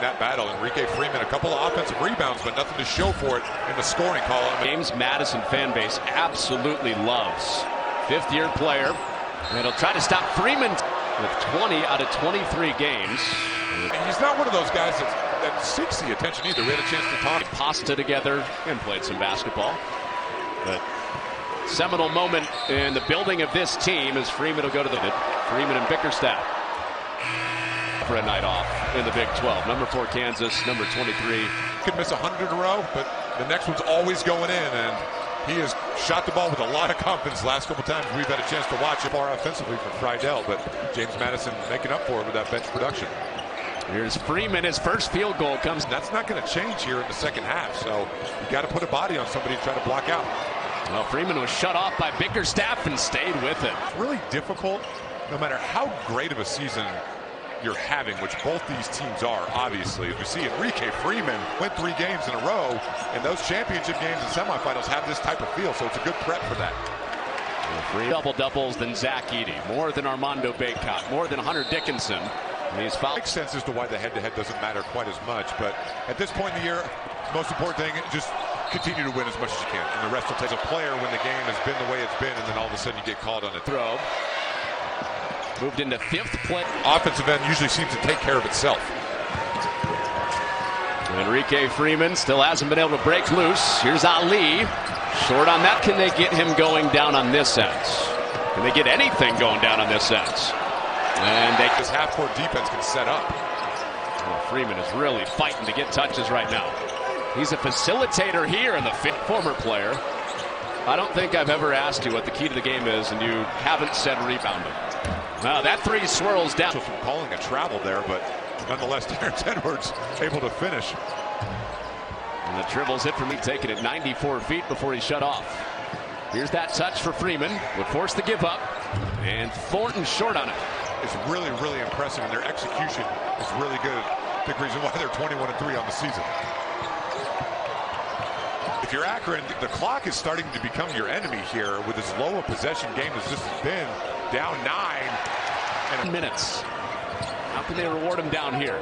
That battle, Enrique Freeman, a couple of offensive rebounds, but nothing to show for it in the scoring column. James Madison fan base absolutely loves. Fifth-year player, and he'll try to stop Freeman with 20 out of 23 games. And he's not one of those guys that seeks the attention either. We had a chance to talk. Pasta together and played some basketball. But seminal moment in the building of this team as Freeman will go to the Freeman and Bickerstaff for a night off in the Big 12. Number 4 Kansas, number 23. Could miss 100 in a row, but the next one's always going in, and he has shot the ball with a lot of confidence. Last couple times we've had a chance to watch it far offensively from Friedel, but James Madison making up for it with that bench production. Here's Freeman. His first field goal comes. That's not going to change here in the second half, so you got to put a body on somebody to try to block out. Well, Freeman was shut off by Bickerstaff and stayed with it. It's really difficult, no matter how great of a season you're having, which both these teams are, obviously. As we see, Enrique Freeman went 3 games in a row, and those championship games and semifinals have this type of feel, so it's a good prep for that. Double-doubles than Zach Edey, more than Armando Bacot, more than Hunter Dickinson. And he's fouled. Makes sense as to why the head-to-head doesn't matter quite as much, but at this point in the year, the most important thing, just continue to win as much as you can, and the rest will take a player when the game has been the way it's been, and then all of a sudden you get called on a throw. Moved into 5th play. Offensive end usually seems to take care of itself. Enrique Freeman still hasn't been able to break loose. Here's Ali. Short on that. Can they get him going down on this end? Can they get anything going down on this end? And this half-court defense can set up. Well, Freeman is really fighting to get touches right now. He's a facilitator here in the former player. I don't think I've ever asked you what the key to the game is, and you haven't said rebounding. Now that 3 swirls down. From calling a travel there, but nonetheless, Terrence Edwards able to finish. And the dribbles it from me, taking it 94 feet before he's shut off. Here's that touch for Freeman. Would force the give up, and Thornton short on it. It's really, really impressive, and their execution is really good. Big reason why they're 21-3 on the season. If you're Akron, the clock is starting to become your enemy here with as low a possession game as this has been. Down 9. And minutes. How can they reward him down here?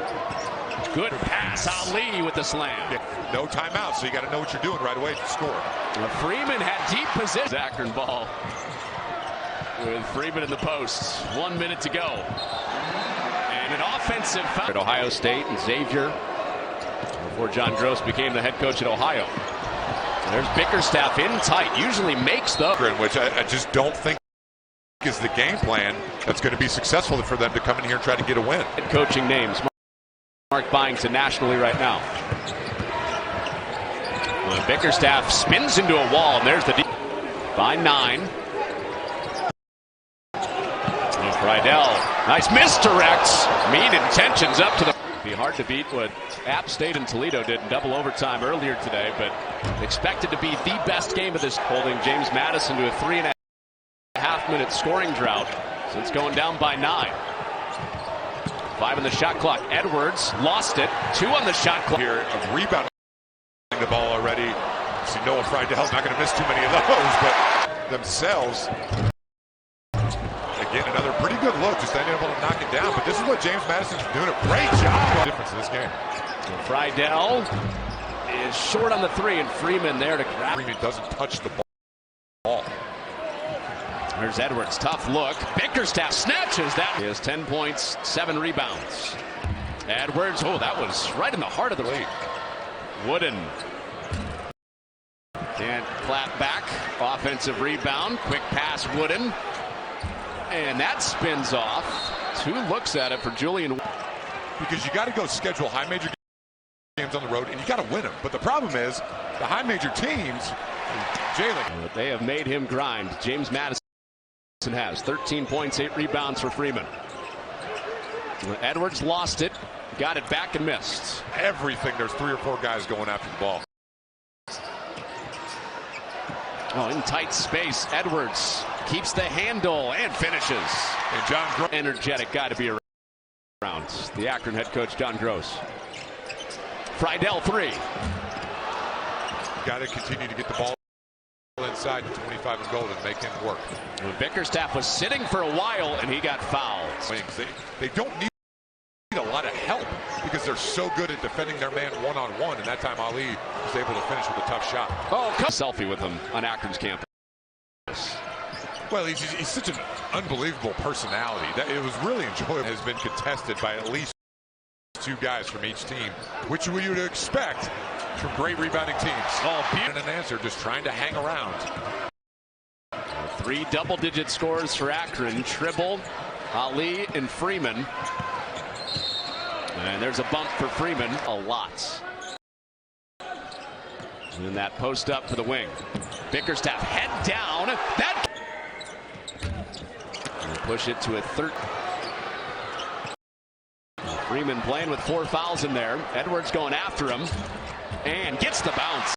Good pass. Ali with the slam. No timeout, so you got to know what you're doing right away to score. Well, Freeman had deep position. Akron ball with Freeman in the post. 1 minute to go. And an offensive foul at Ohio State and Xavier before John Gross became the head coach at Ohio. There's Bickerstaff in tight. Usually makes the which I just don't think is the game plan that's going to be successful for them to come in here and try to get a win. Head coaching names. Mark Byington nationally right now. Well, Bickerstaff spins into a wall, and there's the by 9. And Friedel, nice misdirects. Mean intentions up to the. Be hard to beat what App State and Toledo did in double overtime earlier today, but expected to be the best game of this. Holding James Madison to a 3.5-minute scoring drought since going down by 9. 5 on the shot clock. Edwards lost it. 2 on the shot clock. Here of rebounding the ball already. See, Noah Freidel's not going to miss too many of those, but themselves. Again, another pretty good look, just unable to knock it down. But this is what James Madison's doing a great job. Difference in this game. Friedel is short on the 3, and Freeman there to grab. Freeman doesn't touch the ball. There's Edwards, tough look. Bickerstaff snatches that. He has 10 points, 7 rebounds. Edwards, oh, that was right in the heart of the league. Wooden can't clap back. Offensive rebound, quick pass, Wooden. And that spins off. 2 looks at it for Julian. Because you got to go schedule high major games on the road, and you got to win them. But the problem is, the high major teams, Jalen. They have made him grind. James Madison has 13 points, 8 rebounds for Freeman. Edwards lost it, got it back and missed. Everything, there's 3 or 4 guys going after the ball. Oh, in tight space, Edwards keeps the handle and finishes. And John Gross, energetic guy to be around. The Akron head coach, John Gross. Friedel 3. Got to continue to get the ball inside the 25 and goal and make him work. Well, Bickerstaff was sitting for a while and he got fouled. They don't need a lot of help because they're so good at defending their man one-on-one, and that time Ali was able to finish with a tough shot. Oh, selfie with him on Akron's campus. Well, he's such an unbelievable personality. That it was really enjoyable. Has been contested by at least 2 guys from each team, which you would expect from great rebounding teams. Oh, and an answer, just trying to hang around. 3 double-digit scores for Akron. Tribble, Ali, and Freeman. And there's a bump for Freeman. A lot. And that post up for the wing. Bickerstaff head down. That push it to a 3rd. Freeman playing with 4 fouls in there. Edwards going after him and gets the bounce.